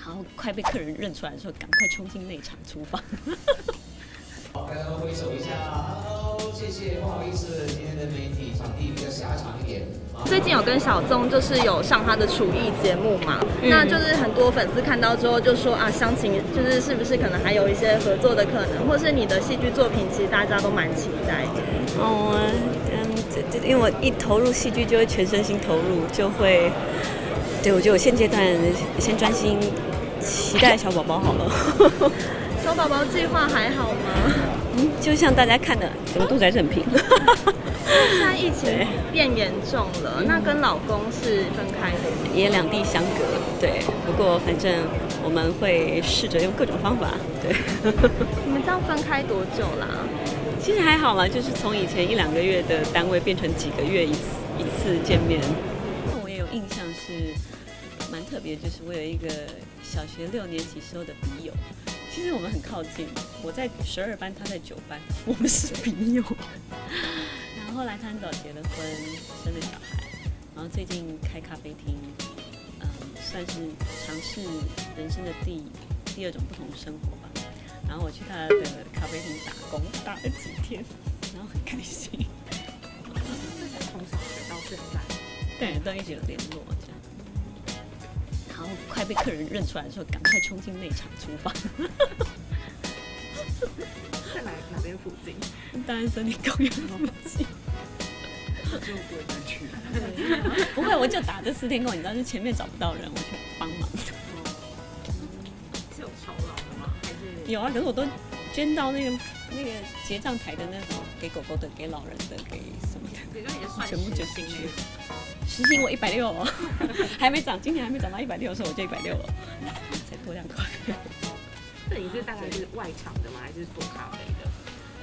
然后快被客人认出来的时候，赶快冲进内场厨房。好，跟他们挥手一下 ，Hello， 谢谢，不好意思，今天的媒体场地比较狭长一点。最近有跟小宗就是有上他的厨艺节目嘛，那就是很多粉丝看到之后就说啊，湘琴就是是不是可能还有一些合作的可能，或是你的戏剧作品，其实大家都蛮期待的。因为我一投入戏剧就会全身心投入，就会，对我觉得我现阶段先专心期待小宝宝好了。小宝宝计划还好吗？就像大家看的，整个肚子还是很平。现在疫情变严重了，那跟老公是分开的，也两地相隔，对。不过反正我们会试着用各种方法，对。你们这样分开多久啦？其实还好啦，就是从以前1-2个月的单位变成几个月一次见面。我也有印象是蛮特别，就是我有一个小学6年级时候的笔友，其实我们很靠近，我在12班，他在9班，我们是笔友。然后后来他很早结了婚，生了小孩，然后最近开咖啡厅，算是尝试人生的第2种不同的生活吧。然后我去他的咖啡厅打工，打了几天，然后很开心。从小学到现在，对，都一直有联络这样。然后快被客人认出来的时候，赶快冲进内场厨房。在哪边附近？当然森林公园附近。就不会再去。不会，我就打这4天工，你知道，是前面找不到人，我去帮忙。是有酬劳的吗？还是有啊，可是我都捐到那个结账台的那种，给狗狗的、给老人的、给什么的，全部捐进去。时薪我160哦，还没涨，今年还没涨到160的时候我就160了，才多2块。这里是大概是外场的吗？还是做咖啡的？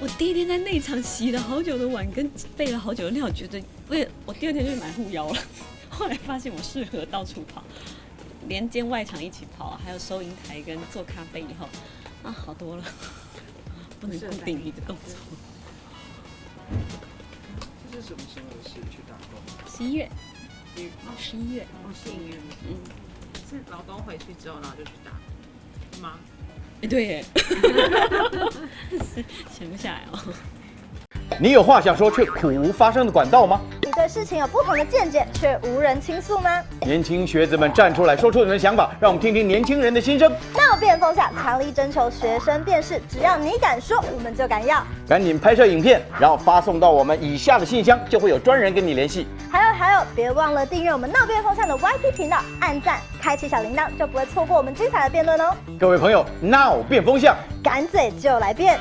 我第一天在内场洗了好久的碗，跟备了好久的料，觉得我第2天就去买护腰了。后来发现我适合到处跑，连兼外场一起跑，还有收银台跟做咖啡以后，啊，好多了，不能固定一个动作。这是什么时候的事？去打工11月，是1月。是老公回去之后，然后就去打工吗？对耶，闲不下来哦。你有话想说却苦无发声的管道吗？你对事情有不同的见解却无人倾诉吗？年轻学子们站出来说出你们的想法，让我们听听年轻人的心声。闹辩风向，强力征求学生辨识，只要你敢说，我们就敢要。赶紧拍摄影片，然后发送到我们以下的信箱，就会有专人跟你联系。还有，别忘了订阅我们闹辩风向的 YT 频道，按赞，开启小铃铛，就不会错过我们精彩的辩论哦。各位朋友，闹变风向，敢嘴就来辩。